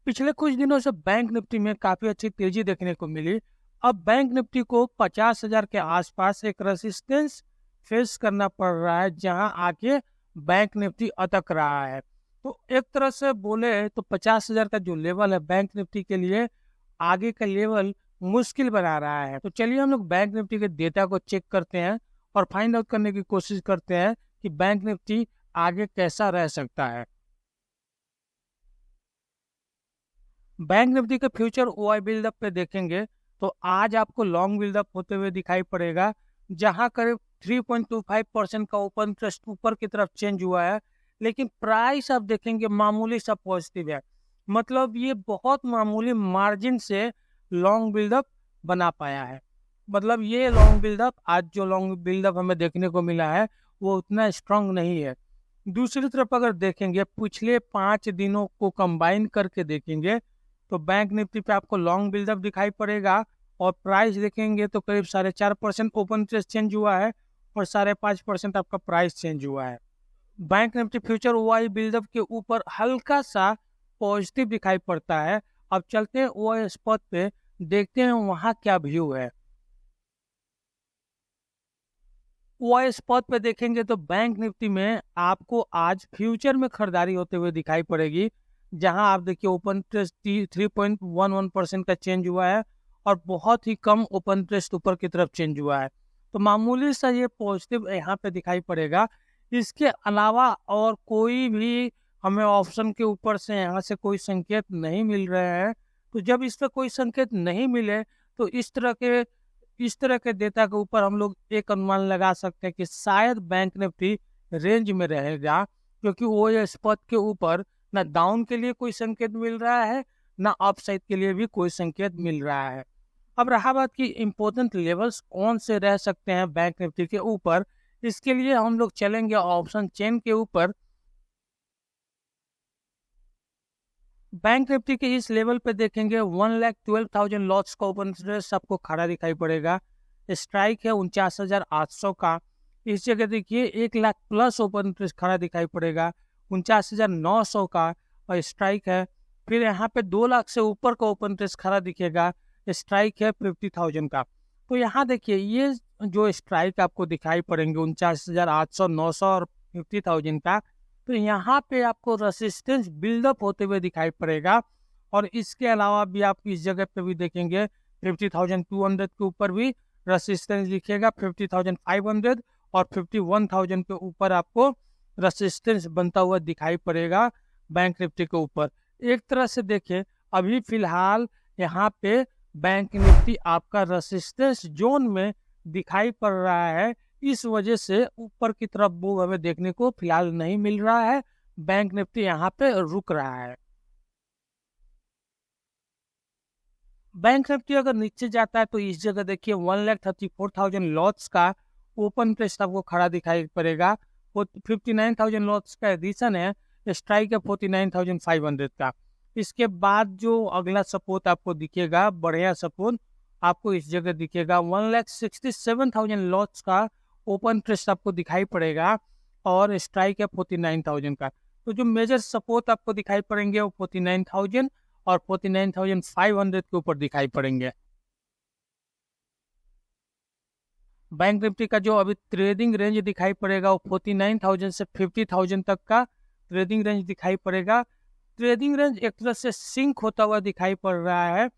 पिछले कुछ दिनों से बैंक निफ्टी में काफी अच्छी तेजी देखने को मिली। अब बैंक निफ्टी को 50,000 के आसपास एक रेसिस्टेंस फेस करना पड़ रहा है, जहां आके बैंक निफ्टी अटक रहा है। तो एक तरह से बोले तो 50,000 का जो लेवल है बैंक निफ्टी के लिए आगे का लेवल मुश्किल बना रहा है। तो चलिए हम लोग बैंक निफ्टी के डेटा को चेक करते हैं और फाइंड आउट करने की कोशिश करते हैं कि बैंक निफ्टी आगे कैसा रह सकता है। बैंक निफ्टी के फ्यूचर ओआई बिल्डअप पे देखेंगे तो आज आपको लॉन्ग बिल्डअप होते हुए दिखाई पड़ेगा, जहां करीब 3.25% का ओपन इंटरेस्ट ऊपर की तरफ चेंज हुआ है। लेकिन प्राइस आप देखेंगे मामूली सा पॉजिटिव है, मतलब ये बहुत मामूली मार्जिन से लॉन्ग बिल्डअप बना पाया है। मतलब ये लॉन्ग बिल्डअप, आज जो लॉन्ग बिल्डअप हमें देखने को मिला है वो उतना स्ट्रांग नहीं है। दूसरी तरफ अगर देखेंगे पिछले 5 दिनों को कंबाइन करके देखेंगे तो बैंक निफ्टी पे आपको लॉन्ग बिल्डअप दिखाई पड़ेगा। और प्राइस देखेंगे तो करीब 4.5% ओपन इंटरेस्ट चेंज हुआ है और 5.5% आपका प्राइस चेंज हुआ है। Bank Nifty future OI buildup के ऊपर हल्का सा पॉजिटिव दिखाई पड़ता है। अब चलते हैं ओआई स्पॉट पे, देखते हैं वहां क्या व्यू है। ओआई स्पॉट पे देखेंगे तो बैंक निफ्टी में आपको आज फ्यूचर में खरीदारी होते हुए दिखाई पड़ेगी, जहां आप देखिए ओपन इंटरेस्ट 3.11% का चेंज हुआ है और बहुत ही कम ओपन इंटरेस्ट ऊपर की तरफ चेंज हुआ है। तो मामूली सा ये पॉजिटिव यहाँ पे दिखाई पड़ेगा। इसके अलावा और कोई भी हमें ऑप्शन के ऊपर से यहाँ से कोई संकेत नहीं मिल रहे हैं। तो जब इस पर कोई संकेत नहीं मिले तो इस तरह के डेटा के ऊपर हम लोग एक अनुमान लगा सकते हैं कि शायद बैंक निफ्टी रेंज में रहेगा, क्योंकि वो ये स्पॉट के ऊपर ना डाउन के लिए कोई संकेत मिल रहा है, ना अपसाइड के लिए भी कोई संकेत मिल रहा है। अब रहा बात की इम्पोर्टेंट लेवल्स कौन से रह सकते हैं बैंक निफ्टी के ऊपर, इसके लिए हम लोग चलेंगे ऑप्शन चेन के ऊपर। बैंक निफ्टी के इस लेवल पे देखेंगे 1,12,000 लॉट्स का ओपन इंटरेस्ट आपको खड़ा दिखाई पड़ेगा। स्ट्राइक है 49,800 का। इस जगह देखिए 1 लाख प्लस ओपन इंटरेस्ट खड़ा दिखाई पड़ेगा 49,900 का और स्ट्राइक है। फिर यहाँ पे 2 लाख से ऊपर का ओपन इंटरेस्ट खड़ा दिखेगा, स्ट्राइक है 50,000 का। तो यहाँ देखिए ये जो स्ट्राइक आपको दिखाई पड़ेंगे 49,800, 900 और 50,000 का, तो यहाँ पे आपको रेसिस्टेंस बिल्डअप होते हुए दिखाई पड़ेगा। और इसके अलावा भी आप इस जगह पे भी देखेंगे 50,200 के ऊपर भी रेसिस्टेंस दिखेगा, 50,500 और 51,000 के ऊपर आपको रेसिस्टेंस बनता हुआ दिखाई पड़ेगा बैंक निफ्टी के ऊपर। एक तरह से देखें अभी फिलहाल यहाँ पे बैंक निफ्टी आपका रेसिस्टेंस जोन में दिखाई पड़ रहा है। इस वजह से ऊपर की तरफ मूव हमें देखने को फिलहाल नहीं मिल रहा है, बैंक निफ्टी यहाँ पे रुक रहा है। बैंक निफ्टी अगर नीचे जाता है तो इस जगह देखिए 1,34,000 लॉट्स का ओपन इंटरेस्ट आपको खड़ा दिखाई पड़ेगा। 59,000 लॉट्स का एडिशन है, स्ट्राइक है 49,500 का। इसके बाद जो अगला सपोर्ट आपको दिखेगा, बढ़िया सपोर्ट आपको इस जगह दिखेगा 1,67,000 लॉट्स का ओपन इंटरेस्ट आपको दिखाई पड़ेगा और स्ट्राइक है 49,000 का। तो जो मेजर सपोर्ट आपको दिखाई पड़ेंगे वो 49,000 और 49,500 के ऊपर दिखाई पड़ेंगे। बैंक निफ्टी का जो अभी ट्रेडिंग रेंज दिखाई पड़ेगा वो 49,000 से 50,000 तक का ट्रेडिंग रेंज दिखाई पड़ेगा। ट्रेडिंग रेंज एक तरह से सिंक होता हुआ दिखाई पड़ रहा है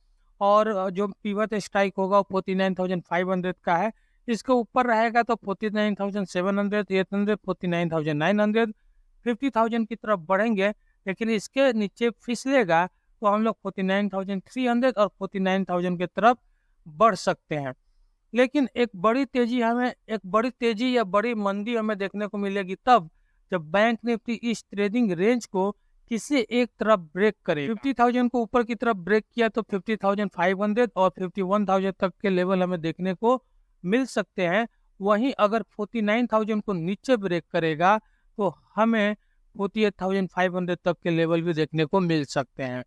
और जो पिवट स्ट्राइक होगा वो 49,500 का है। इसके ऊपर रहेगा तो 49,700, 800, 49,900, 50,000 की तरफ बढ़ेंगे। लेकिन इसके नीचे फिसलेगा तो हम लोग 49,300 और 49,000 की तरफ बढ़ सकते हैं। लेकिन एक बड़ी तेजी या बड़ी मंदी हमें देखने को मिलेगी तब जब बैंक निफ्टी इस ट्रेडिंग रेंज को किसी एक तरफ ब्रेक करे। 50,000 को ऊपर की तरफ ब्रेक किया तो 50,500 और 51,000 तक के लेवल हमें देखने को मिल सकते हैं। वहीं अगर 49,000 को नीचे ब्रेक करेगा तो हमें 48,500 तक के लेवल भी देखने को मिल सकते हैं।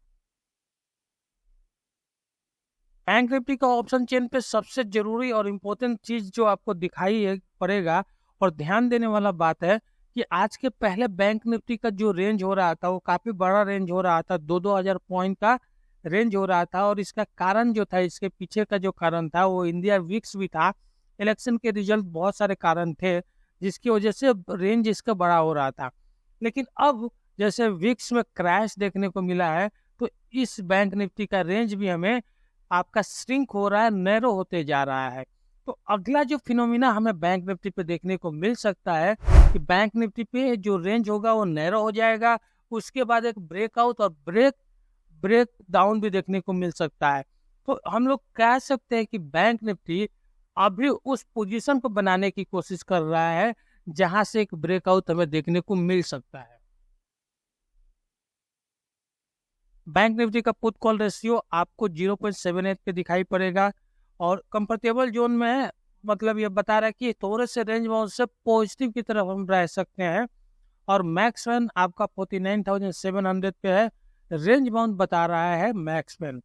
बैंक निफ्टी का ऑप्शन चेन पे सबसे जरूरी और इम्पोर्टेंट चीज जो आपको दिखाई पड़ेगा और ध्यान देने वाला बात है कि आज के पहले बैंक निफ्टी का जो रेंज हो रहा था वो काफी बड़ा रेंज हो रहा था, 2-2000 पॉइंट का रेंज हो रहा था। और इसका कारण जो था, इसके पीछे का जो कारण था वो इंडिया विक्स भी था। इलेक्शन के रिजल्ट, बहुत सारे कारण थे जिसकी वजह से रेंज इसका बड़ा हो रहा था। लेकिन अब जैसे विक्स में क्रैश देखने को मिला है, तो इस बैंक निफ्टी का रेंज भी हमें आपका श्रिंक हो रहा है, नैरो होते जा रहा है। तो अगला जो फिनोमिना हमें बैंक निफ्टी पे देखने को मिल सकता है कि बैंक निफ्टी पे जो रेंज होगा वो नैरो हो जाएगा, उसके बाद एक ब्रेकआउट और ब्रेक डाउन भी देखने को मिल सकता है। तो हम लोग कह सकते हैं कि बैंक निफ्टी अभी उस पोजीशन को बनाने की कोशिश कर रहा है जहां से एक ब्रेकआउट हमें देखने को मिल सकता है। बैंक निफ्टी का पुट कॉल रेशियो आपको 0.78 पे दिखाई पड़ेगा और कंफर्टेबल जोन में है, मतलब ये बता रहा है कि थोड़े से रेंज बाउंड से पॉजिटिव की तरफ हम रह सकते हैं। और मैक्स वैन आपका 49,700 पे है, रेंज बाउंड बता रहा है मैक्स वैन।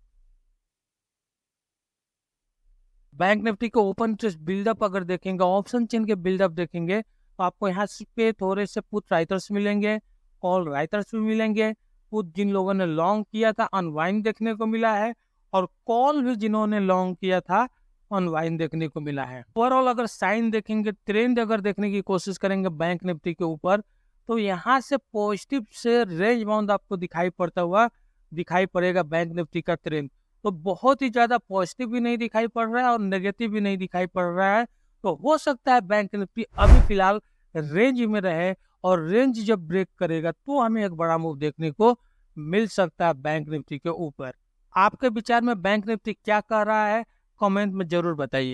बैंक निफ्टी के ओपन इंटरेस्ट बिल्डअप अगर देखेंगे, ऑप्शन चेन के बिल्डअप देखेंगे, तो आपको यहाँ पे थोड़े से पुट राइटर्स मिलेंगे, कॉल राइटर्स भी मिलेंगे। पुट जिन लोगों ने लॉन्ग किया था अनवाइंड देखने को मिला है, और कॉल भी जिन्होंने लॉन्ग किया था अनवाइंड देखने को मिला है। ओवरऑल अगर साइन देखेंगे, ट्रेंड अगर देखने की कोशिश करेंगे बैंक निफ्टी के ऊपर, तो यहाँ से पॉजिटिव से रेंज बाउंड आपको दिखाई पड़ेगा बैंक निफ्टी का ट्रेंड। तो बहुत ही ज्यादा पॉजिटिव भी नहीं दिखाई पड़ रहा है और नेगेटिव भी नहीं दिखाई पड़ रहा है। तो हो सकता है बैंक निफ्टी अभी फिलहाल रेंज में रहे, और रेंज जब ब्रेक करेगा तो हमें एक बड़ा मूव देखने को मिल सकता है बैंक निफ्टी के ऊपर। आपके विचार में बैंक निफ्टी क्या कह रहा है, कमेंट में जरूर बताइए।